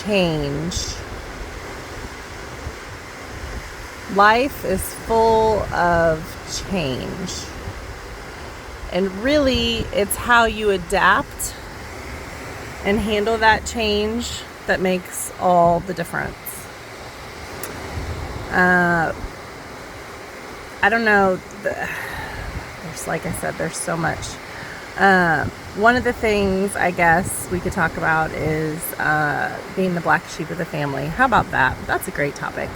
change. Life is full of change. And really, it's how you adapt and handle that change that makes all the difference. I don't know. Like I said, there's so much. One of the things I guess we could talk about is being the black sheep of the family. How about that? That's a great topic.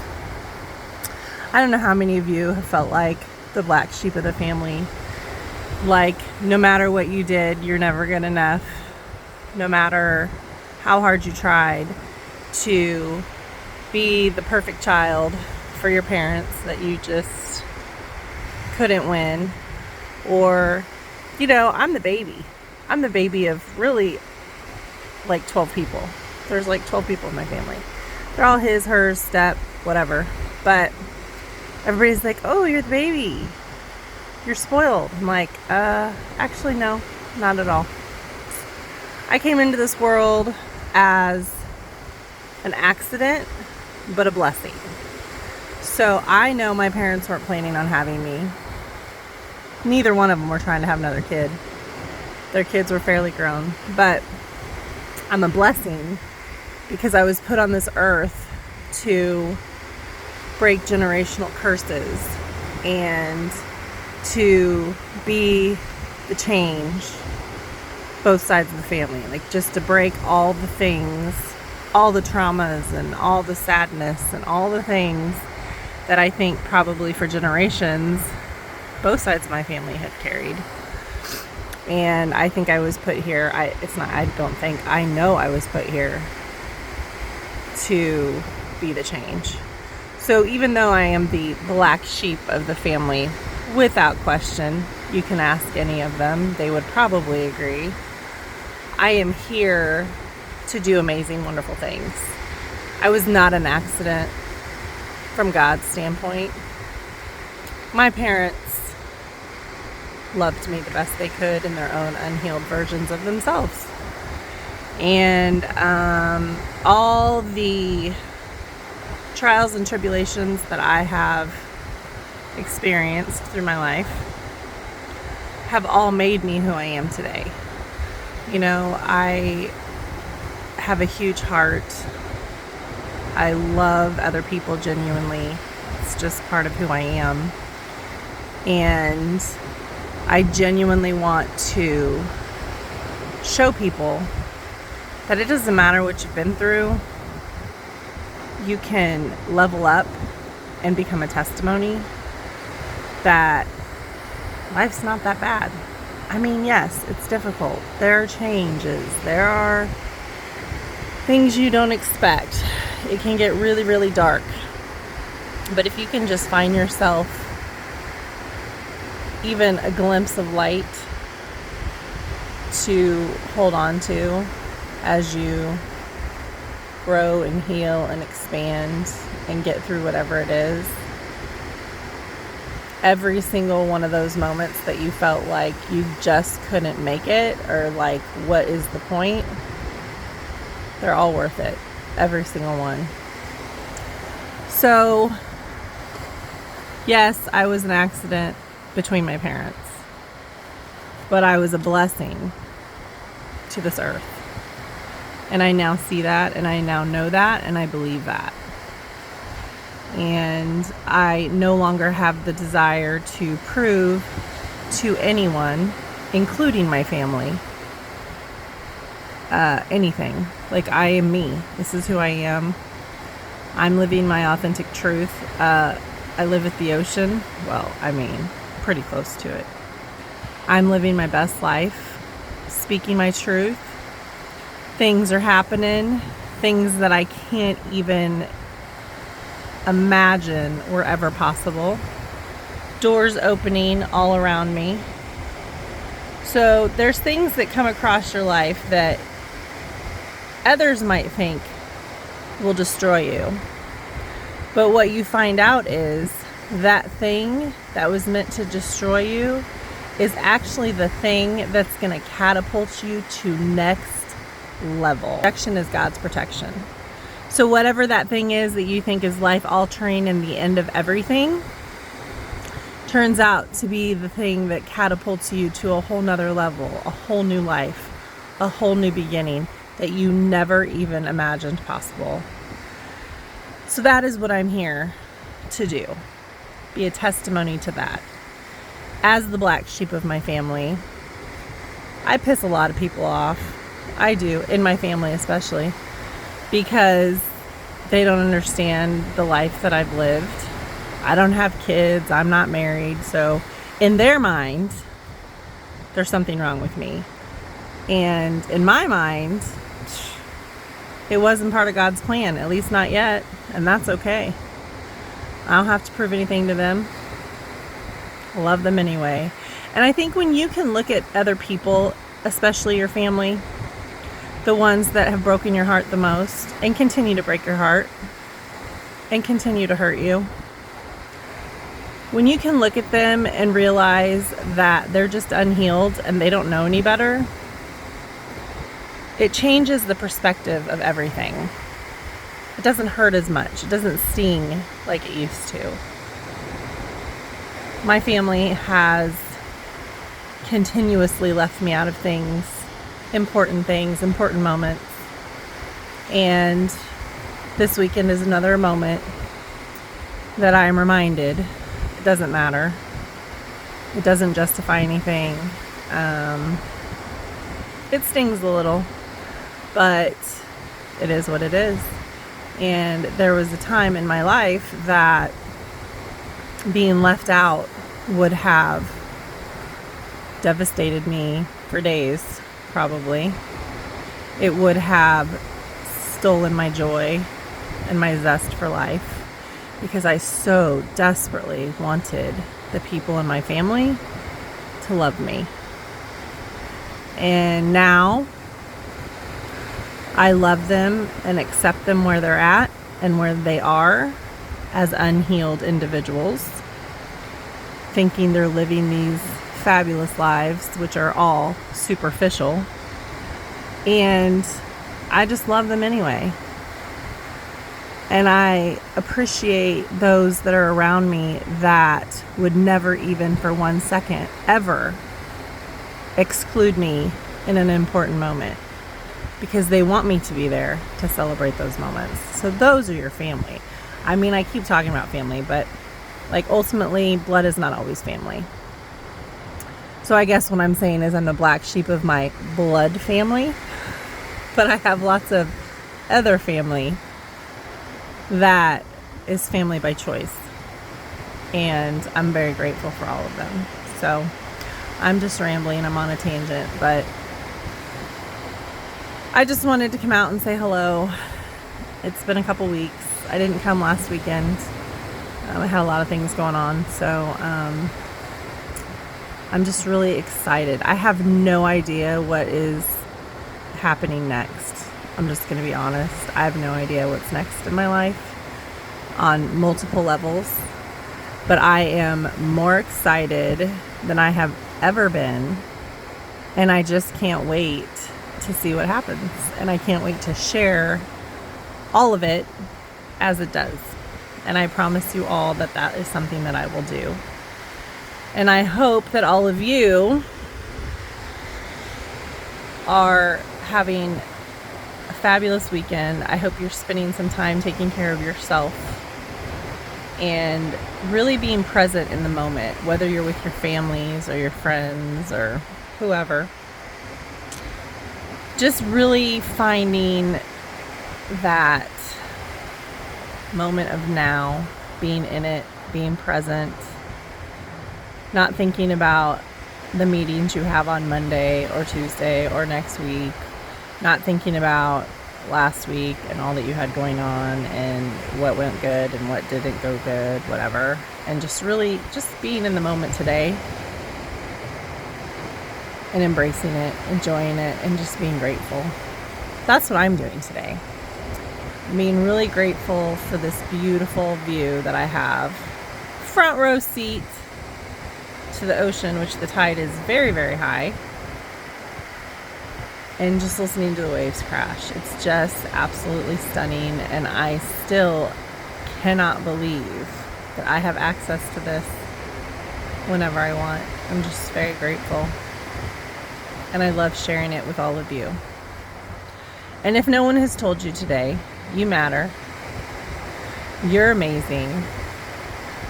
I don't know how many of you have felt like the black sheep of the family. Like, no matter what you did, you're never good enough. No matter how hard you tried to be the perfect child for your parents, that you just couldn't win. Or, you know, I'm the baby. I'm the baby of really like 12 people. There's like 12 people in my family. They're all his, hers, step, whatever. But everybody's like, oh, you're the baby. You're spoiled. I'm like, actually, no, not at all. I came into this world as an accident, but a blessing. So I know my parents weren't planning on having me. Neither one of them were trying to have another kid. Their kids were fairly grown. But I'm a blessing because I was put on this earth to break generational curses and to be the change, both sides of the family. Like, just to break all the things, all the traumas and all the sadness and all the things that I think probably for generations both sides of my family had carried. And I think I was put here, I know I was put here to be the change. So even though I am the black sheep of the family, without question, you can ask any of them, they would probably agree, I am here to do amazing, wonderful things. I was not an accident from God's standpoint. My parents loved me the best they could in their own unhealed versions of themselves. And all the trials and tribulations that I have experienced through my life have all made me who I am today. You know, I have a huge heart. I love other people genuinely. It's just part of who I am. And I genuinely want to show people that it doesn't matter what you've been through. You can level up and become a testimony that life's not that bad. I mean, yes, it's difficult. There are changes. There are things you don't expect. It can get really, really dark. But if you can just find yourself even a glimpse of light to hold on to as you grow and heal and expand and get through whatever it is. Every single one of those moments that you felt like you just couldn't make it, or like, what is the point? They're all worth it. Every single one. So, yes, I was an accident between my parents, but I was a blessing to this earth. And I now see that, and I now know that, and I believe that. And I no longer have the desire to prove to anyone, including my family, anything. Like, I am me. This is who I am. I'm living my authentic truth. I live at the ocean. Well, I mean, pretty close to it. I'm living my best life, speaking my truth. Things are happening, things that I can't even imagine were ever possible. Doors opening all around me. So there's things that come across your life that others might think will destroy you. But what you find out is that thing that was meant to destroy you is actually the thing that's going to catapult you to next level. Rejection is God's protection. So whatever that thing is that you think is life altering and the end of everything turns out to be the thing that catapults you to a whole nother level, a whole new life, a whole new beginning that you never even imagined possible. So that is what I'm here to do. Be a testimony to that. As the black sheep of my family, I piss a lot of people off. I do, in my family especially, because they don't understand the life that I've lived. I don't have kids, I'm not married, so in their mind, there's something wrong with me. And in my mind, it wasn't part of God's plan, at least not yet, and that's okay. I don't have to prove anything to them. I love them anyway. And I think when you can look at other people, especially your family, the ones that have broken your heart the most and continue to break your heart and continue to hurt you, when you can look at them and realize that they're just unhealed and they don't know any better, it changes the perspective of everything. It doesn't hurt as much. It doesn't sting like it used to. My family has continuously left me out of things, important moments. And this weekend is another moment that I am reminded it doesn't matter. It doesn't justify anything. It stings a little, but it is what it is. And there was a time in my life that being left out would have devastated me for days, probably. It would have stolen my joy and my zest for life, because I so desperately wanted the people in my family to love me. And now I love them and accept them where they're at and where they are as unhealed individuals, thinking they're living these fabulous lives, which are all superficial. And I just love them anyway. And I appreciate those that are around me that would never even for 1 second ever exclude me in an important moment, because they want me to be there to celebrate those moments. So those are your family. I mean, I keep talking about family, but like ultimately blood is not always family. So I guess what I'm saying is I'm the black sheep of my blood family, but I have lots of other family that is family by choice. And I'm very grateful for all of them. So I'm just rambling, I'm on a tangent, but I just wanted to come out and say hello. It's been a couple weeks. I didn't come last weekend. I had a lot of things going on, so I'm just really excited. I have no idea what is happening next. I'm just going to be honest. I have no idea what's next in my life on multiple levels, but I am more excited than I have ever been, and I just can't wait to see what happens, and I can't wait to share all of it as it does. And I promise you all that that is something that I will do. And I hope that all of you are having a fabulous weekend. I hope you're spending some time taking care of yourself and really being present in the moment, whether you're with your families or your friends or whoever. Just really finding that moment of now, being in it, being present, not thinking about the meetings you have on Monday or Tuesday or next week, not thinking about last week and all that you had going on and what went good and what didn't go good, whatever, and just really just being in the moment today and embracing it, enjoying it, and just being grateful. That's what I'm doing today. I'm being really grateful for this beautiful view that I have. Front row seat to the ocean, which the tide is very, very high. and just listening to the waves crash. It's just absolutely stunning, and I still cannot believe that I have access to this whenever I want. I'm just very grateful, and I love sharing it with all of you. And if no one has told you today, you matter. You're amazing.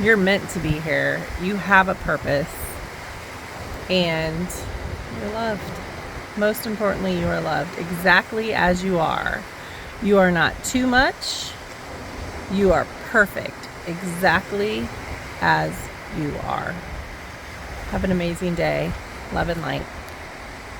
You're meant to be here. You have a purpose, and you're loved. Most importantly, you are loved exactly as you are. You are not too much. You are perfect exactly as you are. Have an amazing day. Love and light.